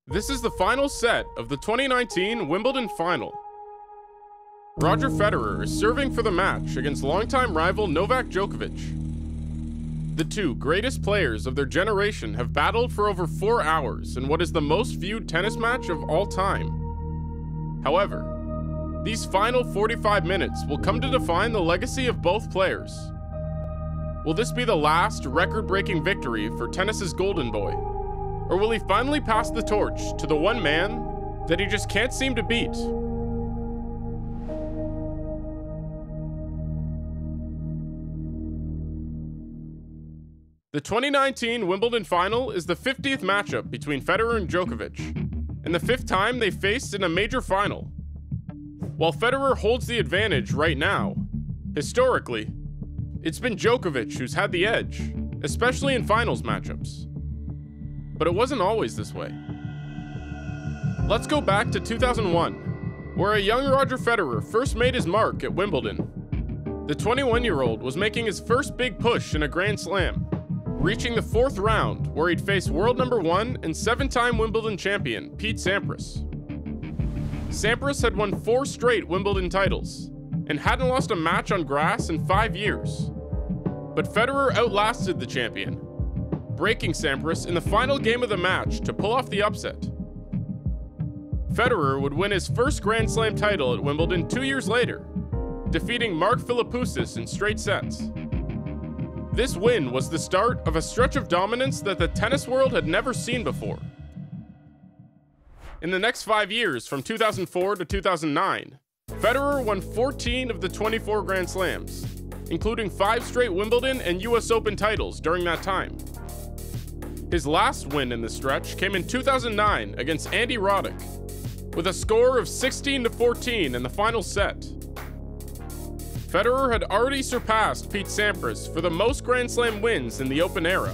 This is the final set of the 2019 Wimbledon Final. Roger Federer is serving for the match against longtime rival Novak Djokovic. The two greatest players of their generation have battled for over 4 hours in what is the most viewed tennis match of all time. However, these final 45 minutes will come to define the legacy of both players. Will this be the last record-breaking victory for tennis's golden boy? Or will he finally pass the torch to the one man that he just can't seem to beat? The 2019 Wimbledon Final is the 50th matchup between Federer and Djokovic, and the 5th time they faced in a major final. While Federer holds the advantage right now, historically, it's been Djokovic who's had the edge, especially in finals matchups. But it wasn't always this way. Let's go back to 2001, where a young Roger Federer first made his mark at Wimbledon. The 21-year-old was making his first big push in a Grand Slam, reaching the 4th round where he'd face world number 1 and 7-time Wimbledon champion Pete Sampras. Sampras had won 4 straight Wimbledon titles and hadn't lost a match on grass in 5 years. But Federer outlasted the champion, breaking Sampras in the final game of the match to pull off the upset. Federer would win his first Grand Slam title at Wimbledon 2 years later, defeating Mark Philippoussis in straight sets. This win was the start of a stretch of dominance that the tennis world had never seen before. In the next 5 years, from 2004 to 2009, Federer won 14 of the 24 Grand Slams, including 5 straight Wimbledon and US Open titles during that time. His last win in the stretch came in 2009 against Andy Roddick, with a score of 16-14 in the final set. Federer had already surpassed Pete Sampras for the most Grand Slam wins in the Open era,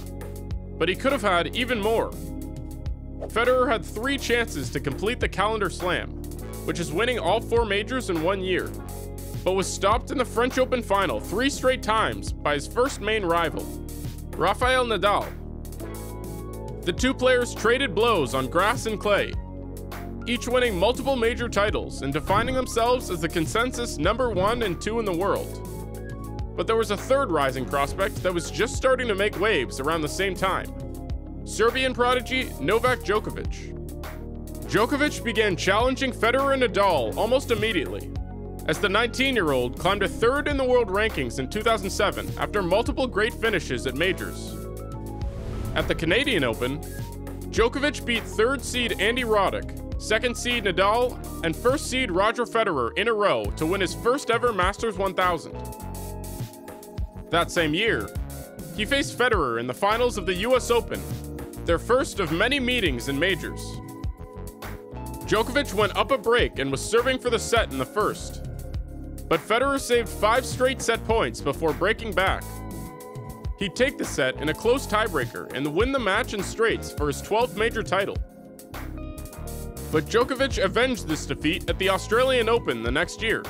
but he could have had even more. Federer had 3 chances to complete the calendar slam, which is winning all 4 majors in 1 year, but was stopped in the French Open final 3 straight times by his first main rival, Rafael Nadal. The two players traded blows on grass and clay, each winning multiple major titles and defining themselves as the consensus number 1 and 2 in the world. But there was a third rising prospect that was just starting to make waves around the same time: Serbian prodigy Novak Djokovic. Djokovic began challenging Federer and Nadal almost immediately, as the 19-year-old climbed to 3rd in the world rankings in 2007 after multiple great finishes at majors. At the Canadian Open, Djokovic beat 3rd seed Andy Roddick, 2nd seed Nadal, and 1st seed Roger Federer in a row to win his first ever Masters 1000. That same year, he faced Federer in the finals of the US Open, their first of many meetings in majors. Djokovic went up a break and was serving for the set in the first, but Federer saved 5 straight set points before breaking back. He'd take the set in a close tiebreaker and win the match in straights for his 12th major title. But Djokovic avenged this defeat at the Australian Open the next year.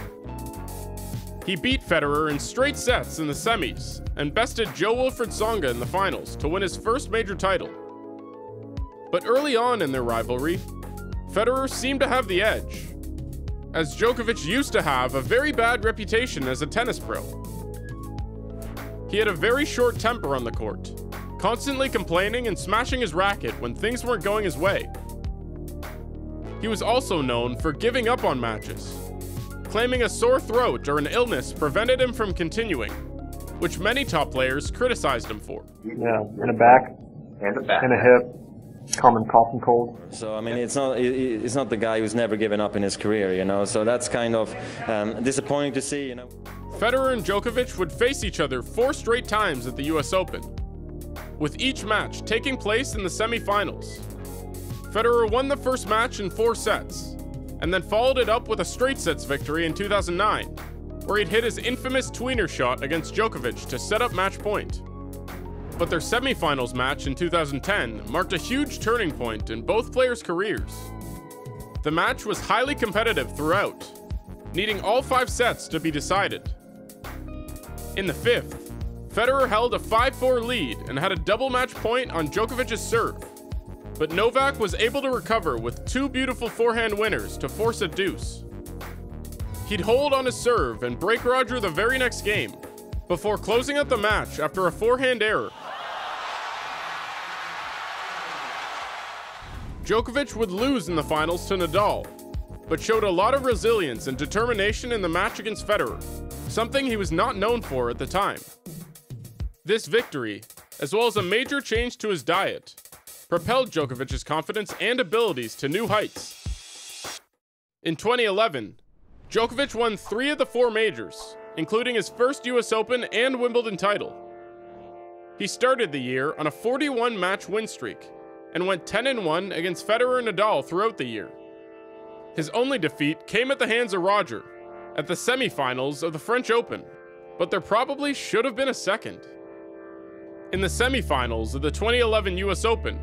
He beat Federer in straight sets in the semis and bested Jo-Wilfried Tsonga in the finals to win his first major title. But early on in their rivalry, Federer seemed to have the edge, as Djokovic used to have a very bad reputation as a tennis pro. He had a very short temper on the court, constantly complaining and smashing his racket when things weren't going his way. He was also known for giving up on matches, claiming a sore throat or an illness prevented him from continuing, which many top players criticized him for. Yeah, in a back, and a hip, common cough and cold. So I mean, it's not the guy who's never given up in his career, you know. So that's kind of disappointing to see, you know. Federer and Djokovic would face each other 4 straight times at the US Open, with each match taking place in the semifinals. Federer won the first match in 4 sets, and then followed it up with a straight sets victory in 2009, where he'd hit his infamous tweener shot against Djokovic to set up match point. But their semifinals match in 2010 marked a huge turning point in both players' careers. The match was highly competitive throughout, needing all 5 sets to be decided. In the 5th, Federer held a 5-4 lead and had a double match point on Djokovic's serve. but Novak was able to recover with two beautiful forehand winners to force a deuce. He'd hold on his serve and break Roger the very next game, before closing out the match after a forehand error. Djokovic would lose in the finals to Nadal, but showed a lot of resilience and determination in the match against Federer, something he was not known for at the time. This victory, as well as a major change to his diet, propelled Djokovic's confidence and abilities to new heights. In 2011, Djokovic won 3 of the 4 majors, including his first US Open and Wimbledon title. He started the year on a 41-match win streak and went 10-1 against Federer and Nadal throughout the year. His only defeat came at the hands of Roger at the semifinals of the French Open, but there probably should have been a second. In the semifinals of the 2011 US Open,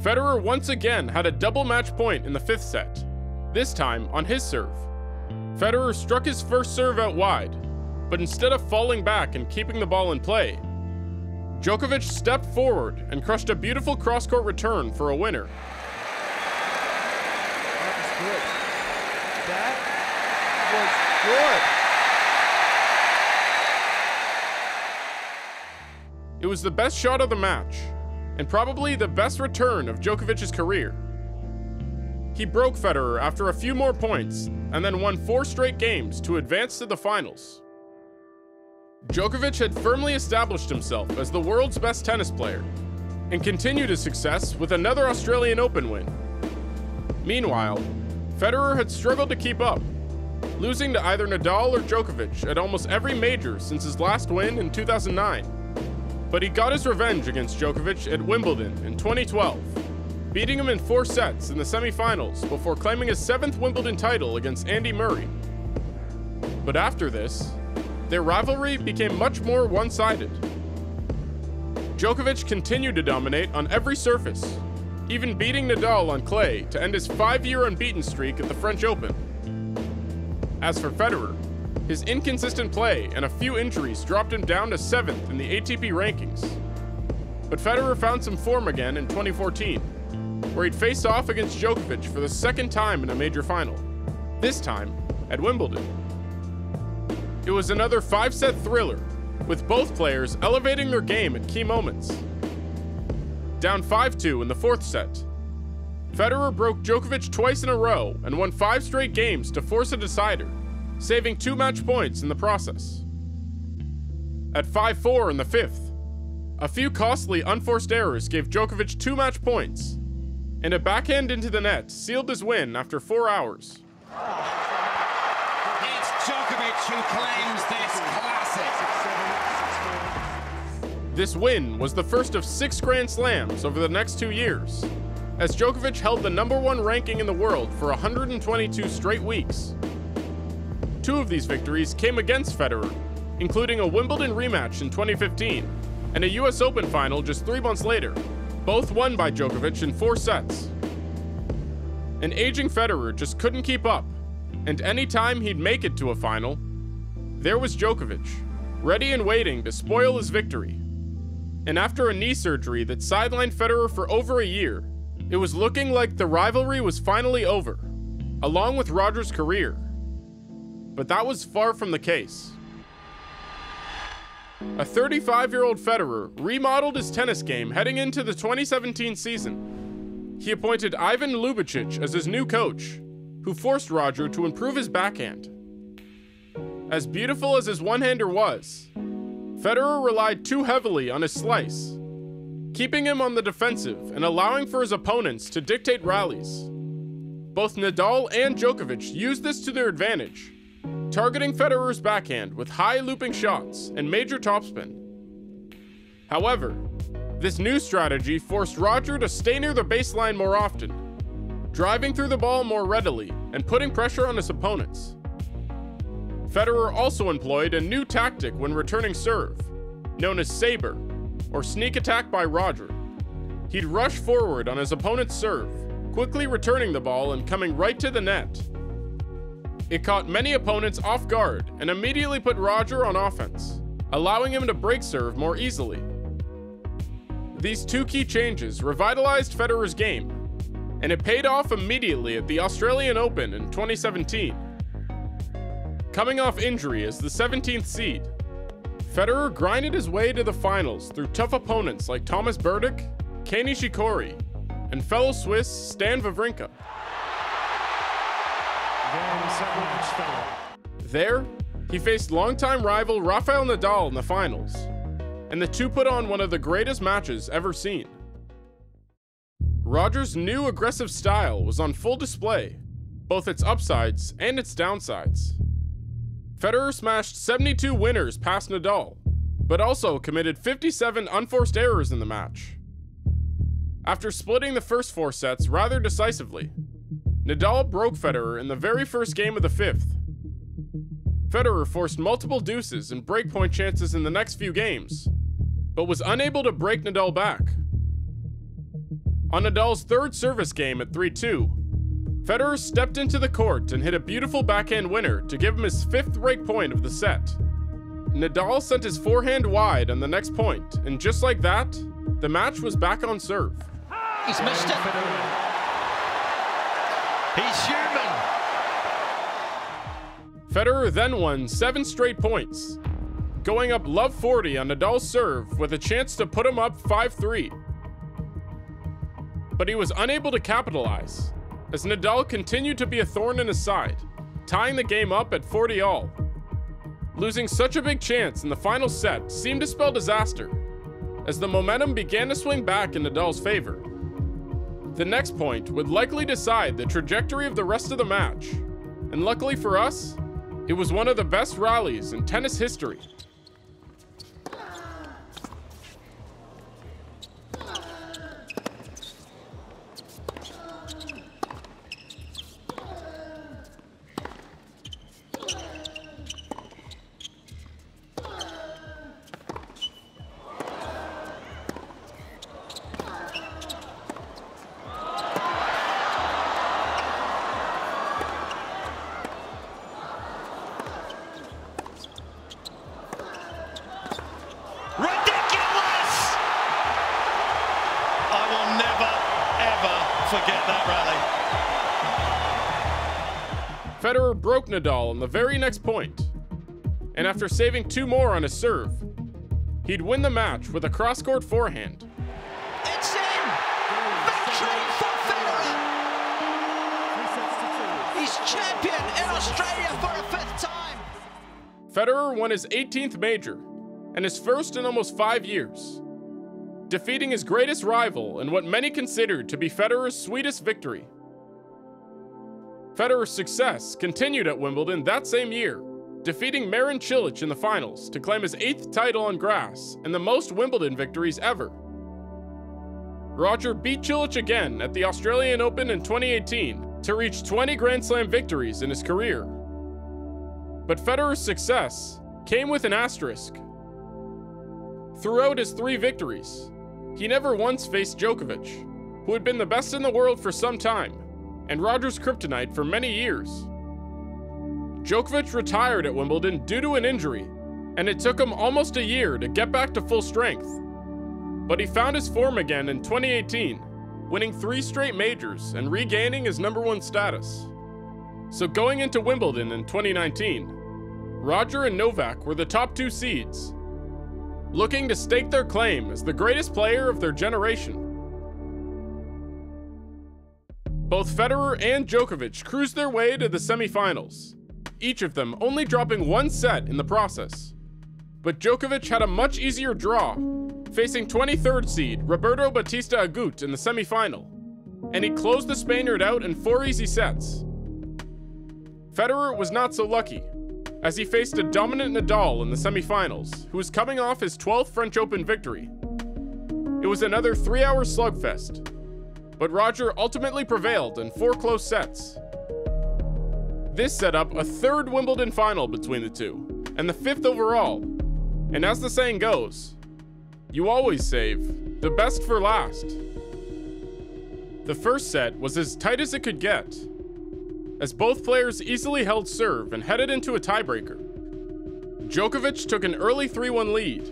Federer once again had a double match point in the 5th set, this time on his serve. Federer struck his first serve out wide, but instead of falling back and keeping the ball in play, Djokovic stepped forward and crushed a beautiful cross-court return for a winner. That was good. That was good. It was the best shot of the match, and probably the best return of Djokovic's career. He broke Federer after a few more points, and then won 4 straight games to advance to the finals. Djokovic had firmly established himself as the world's best tennis player, and continued his success with another Australian Open win. Meanwhile, Federer had struggled to keep up, losing to either Nadal or Djokovic at almost every major since his last win in 2009. But he got his revenge against Djokovic at Wimbledon in 2012, beating him in 4 sets in the semifinals before claiming his 7th Wimbledon title against Andy Murray. But after this, their rivalry became much more one-sided. Djokovic continued to dominate on every surface, even beating Nadal on clay to end his 5-year unbeaten streak at the French Open. As for Federer, his inconsistent play and a few injuries dropped him down to 7th in the ATP rankings. But Federer found some form again in 2014, where he'd face off against Djokovic for the 2nd time in a major final, this time at Wimbledon. It was another 5-set thriller, with both players elevating their game at key moments. Down 5-2 in the 4th set, Federer broke Djokovic twice in a row and won 5 straight games to force a decider, saving 2 match points in the process. At 5-4 in the 5th, a few costly unforced errors gave Djokovic 2 match points, and a backhand into the net sealed his win after 4 hours. It's Djokovic who claims this classic. This win was the first of 6 Grand Slams over the next 2 years, as Djokovic held the #1 ranking in the world for 122 straight weeks. 2 of these victories came against Federer, including a Wimbledon rematch in 2015 and a US Open final just 3 months later, both won by Djokovic in 4 sets. An aging Federer just couldn't keep up, and anytime he'd make it to a final, there was Djokovic, ready and waiting to spoil his victory. And after a knee surgery that sidelined Federer for over a year, it was looking like the rivalry was finally over, along with Roger's career. But that was far from the case. A 35-year-old Federer remodeled his tennis game heading into the 2017 season. He appointed Ivan Lubicic as his new coach, who forced Roger to improve his backhand. As beautiful as his one-hander was, Federer relied too heavily on his slice, keeping him on the defensive and allowing for his opponents to dictate rallies. Both Nadal and Djokovic used this to their advantage, targeting Federer's backhand with high looping shots and major topspin. However, this new strategy forced Roger to stay near the baseline more often, driving through the ball more readily and putting pressure on his opponents. Federer also employed a new tactic when returning serve, known as saber, or sneak attack by Roger. He'd rush forward on his opponent's serve, quickly returning the ball and coming right to the net. It caught many opponents off guard and immediately put Roger on offense, allowing him to break serve more easily. These two key changes revitalized Federer's game, and it paid off immediately at the Australian Open in 2017. Coming off injury as the 17th seed, Federer grinded his way to the finals through tough opponents like Thomas Berdych, Kei Nishikori, and fellow Swiss Stan Wawrinka. There, he faced longtime rival Rafael Nadal in the finals, and the two put on one of the greatest matches ever seen. Roger's new aggressive style was on full display, both its upsides and its downsides. Federer smashed 72 winners past Nadal, but also committed 57 unforced errors in the match. After splitting the first 4 sets rather decisively, Nadal broke Federer in the very first game of the 5th. Federer forced multiple deuces and breakpoint chances in the next few games, but was unable to break Nadal back. On Nadal's third service game at 3-2, Federer stepped into the court and hit a beautiful backhand winner to give him his 5th break point of the set. Nadal sent his forehand wide on the next point, and just like that, the match was back on serve. He's missed it. He's human. Federer then won 7 straight points, going up love 40 on Nadal's serve with a chance to put him up 5-3. But he was unable to capitalize, as Nadal continued to be a thorn in his side, tying the game up at 40-all. Losing such a big chance in the final set seemed to spell disaster, as the momentum began to swing back in Nadal's favor. The next point would likely decide the trajectory of the rest of the match, and luckily for us, it was one of the best rallies in tennis history. Forget that rally. Federer broke Nadal on the very next point, and after saving 2 more on his serve, he'd win the match with a cross-court forehand. It's in! Victory for Federer! He's champion in Australia for a 5th time! Federer won his 18th major, and his first in almost 5 years, defeating his greatest rival in what many considered to be Federer's sweetest victory. Federer's success continued at Wimbledon that same year, defeating Marin Cilic in the finals to claim his 8th title on grass and the most Wimbledon victories ever. Roger beat Cilic again at the Australian Open in 2018 to reach 20 Grand Slam victories in his career. But Federer's success came with an asterisk. Throughout his 3 victories, he never once faced Djokovic, who had been the best in the world for some time, and Roger's kryptonite for many years. Djokovic retired at Wimbledon due to an injury, and it took him almost a year to get back to full strength. But he found his form again in 2018, winning 3 straight majors and regaining his #1 status. So going into Wimbledon in 2019, Roger and Novak were the top 2 seeds, looking to stake their claim as the greatest player of their generation. Both Federer and Djokovic cruised their way to the semifinals, each of them only dropping 1 set in the process. But Djokovic had a much easier draw, facing 23rd seed Roberto Bautista Agut in the semifinal, and he closed the Spaniard out in 4 easy sets. Federer was not so lucky, as he faced a dominant Nadal in the semifinals, who was coming off his 12th French Open victory. It was another 3-hour slugfest, but Roger ultimately prevailed in 4 close sets. This set up a 3rd Wimbledon final between the two, and the 5th overall, and as the saying goes, you always save the best for last. The first set was as tight as it could get, as both players easily held serve and headed into a tiebreaker. Djokovic took an early 3-1 lead,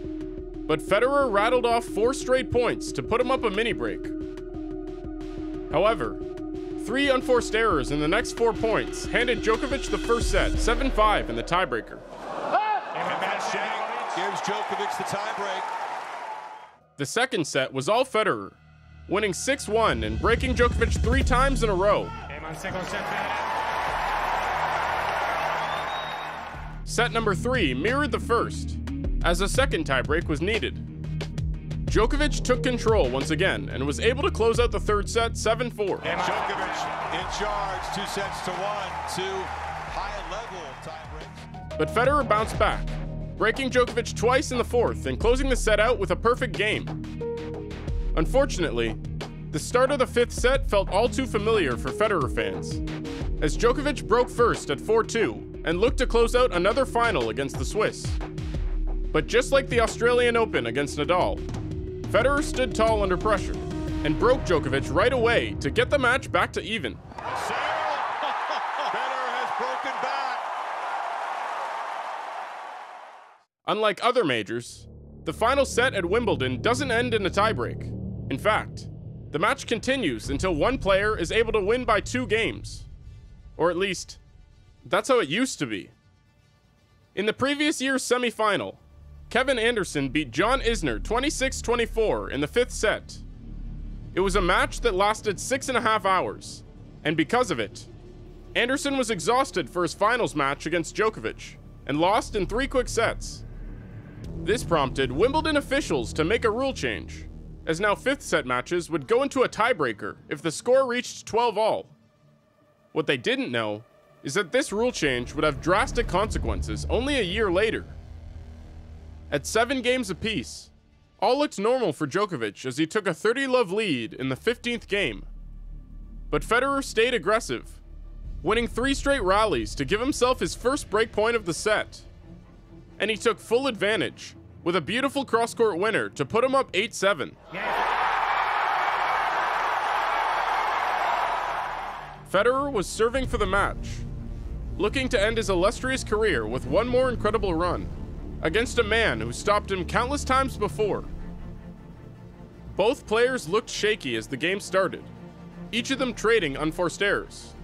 but Federer rattled off 4 straight points to put him up a mini break. However, 3 unforced errors in the next 4 points handed Djokovic the first set, 7-5 in the tiebreaker. And match check gives Djokovic the tiebreak. The second set was all Federer, winning 6-1 and breaking Djokovic 3 times in a row. Set number 3 mirrored the first, as a second tiebreak was needed. Djokovic took control once again and was able to close out the third set 7-4. And Djokovic in charge, 2 sets to 1, 2 high-level tiebreaks. But Federer bounced back, breaking Djokovic twice in the fourth and closing the set out with a perfect game. Unfortunately, the start of the 5th set felt all too familiar for Federer fans, as Djokovic broke first at 4-2 and looked to close out another final against the Swiss. But just like the Australian Open against Nadal, Federer stood tall under pressure and broke Djokovic right away to get the match back to even. Federer has broken back. Unlike other majors, the final set at Wimbledon doesn't end in a tiebreak. In fact, the match continues until one player is able to win by 2 games. Or at least, that's how it used to be. In the previous year's semifinal, Kevin Anderson beat John Isner 26-24 in the 5th set. It was a match that lasted 6.5 hours, and because of it, Anderson was exhausted for his finals match against Djokovic and lost in 3 quick sets. This prompted Wimbledon officials to make a rule change, as now 5th set matches would go into a tiebreaker if the score reached 12-all. What they didn't know is that this rule change would have drastic consequences only a year later. At 7 games apiece, all looked normal for Djokovic as he took a 30-love lead in the 15th game. But Federer stayed aggressive, winning 3 straight rallies to give himself his first break point of the set. And he took full advantage with a beautiful cross-court winner to put him up 8-7. Federer was serving for the match, looking to end his illustrious career with one more incredible run against a man who stopped him countless times before. Both players looked shaky as the game started, each of them trading unforced errors.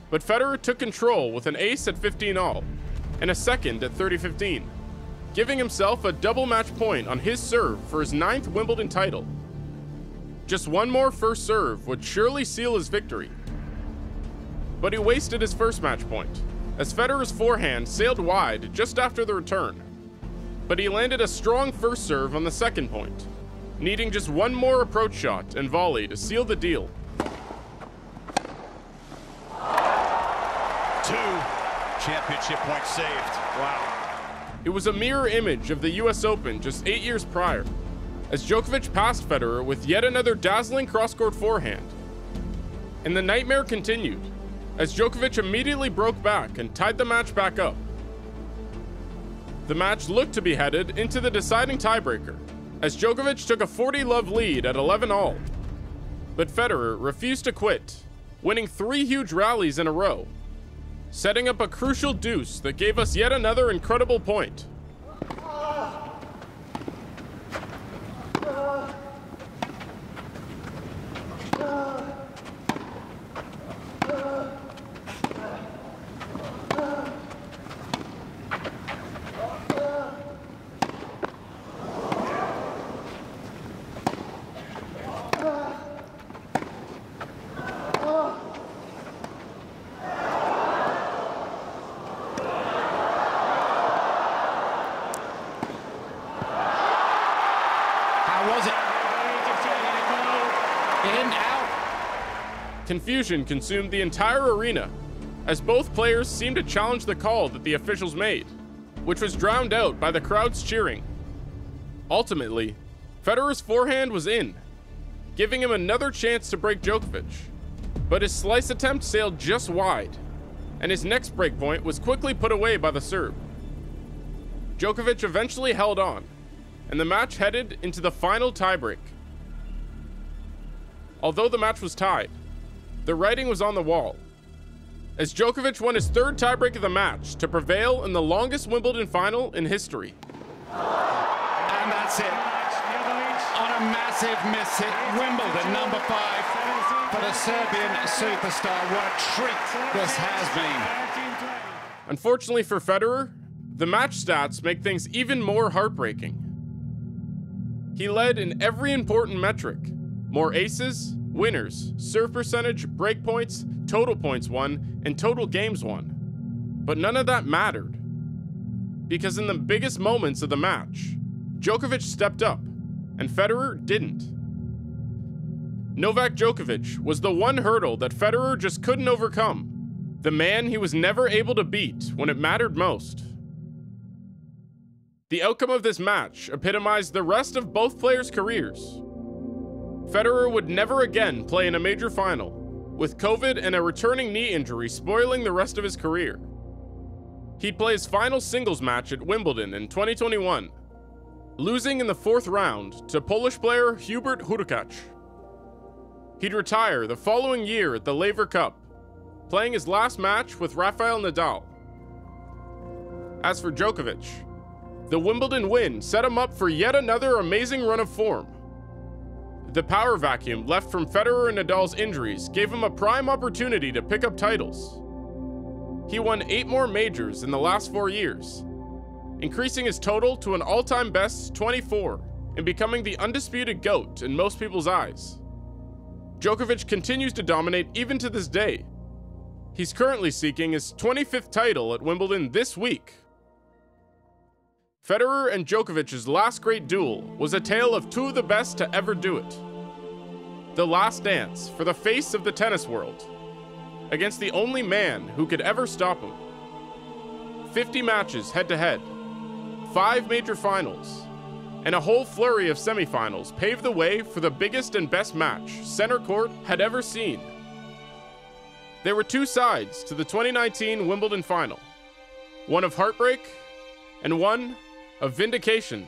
But Federer took control with an ace at 15-all and a second at 30-15, giving himself a double match point on his serve for his 9th Wimbledon title. Just one more first serve would surely seal his victory. But he wasted his first match point, as Federer's forehand sailed wide just after the return. But he landed a strong first serve on the second point, needing just one more approach shot and volley to seal the deal. 2 championship points saved. Wow. It was a mirror image of the US Open just 8 years prior, as Djokovic passed Federer with yet another dazzling cross-court forehand. And the nightmare continued, as Djokovic immediately broke back and tied the match back up. The match looked to be headed into the deciding tiebreaker, as Djokovic took a 40-love lead at 11-all. But Federer refused to quit, winning 3 huge rallies in a row, setting up a crucial deuce that gave us yet another incredible point. Was it? In, out. Confusion consumed the entire arena, as both players seemed to challenge the call that the officials made, which was drowned out by the crowd's cheering. Ultimately, Federer's forehand was in, giving him another chance to break Djokovic, but his slice attempt sailed just wide, and his next break point was quickly put away by the Serb. Djokovic eventually held on, and the match headed into the final tiebreak. Although the match was tied, the writing was on the wall, as Djokovic won his 3rd tiebreak of the match to prevail in the longest Wimbledon final in history. And that's That's it. On a massive miss hit, Wimbledon number 5 for the Serbian superstar. What a treat this has been. Unfortunately for Federer, the match stats make things even more heartbreaking. He led in every important metric: more aces, winners, serve percentage, break points, total points won, and total games won. But none of that mattered, because in the biggest moments of the match, Djokovic stepped up, and Federer didn't. Novak Djokovic was the one hurdle that Federer just couldn't overcome, the man he was never able to beat when it mattered most. The outcome of this match epitomized the rest of both players' careers. Federer would never again play in a major final, with COVID and a returning knee injury spoiling the rest of his career. He'd play his final singles match at Wimbledon in 2021, losing in the 4th round to Polish player Hubert Hurkacz. He'd retire the following year at the Laver Cup, playing his last match with Rafael Nadal. As for Djokovic, the Wimbledon win set him up for yet another amazing run of form. The power vacuum left from Federer and Nadal's injuries gave him a prime opportunity to pick up titles. He won 8 more majors in the last 4 years, increasing his total to an all-time best 24 and becoming the undisputed GOAT in most people's eyes. Djokovic continues to dominate even to this day. He's currently seeking his 25th title at Wimbledon this week. Federer and Djokovic's last great duel was a tale of 2 of the best to ever do it. The last dance for the face of the tennis world, against the only man who could ever stop him. 50 matches head-to-head, 5 major finals, and a whole flurry of semifinals paved the way for the biggest and best match center court had ever seen. There were 2 sides to the 2019 Wimbledon Final, one of heartbreak and one of vindication.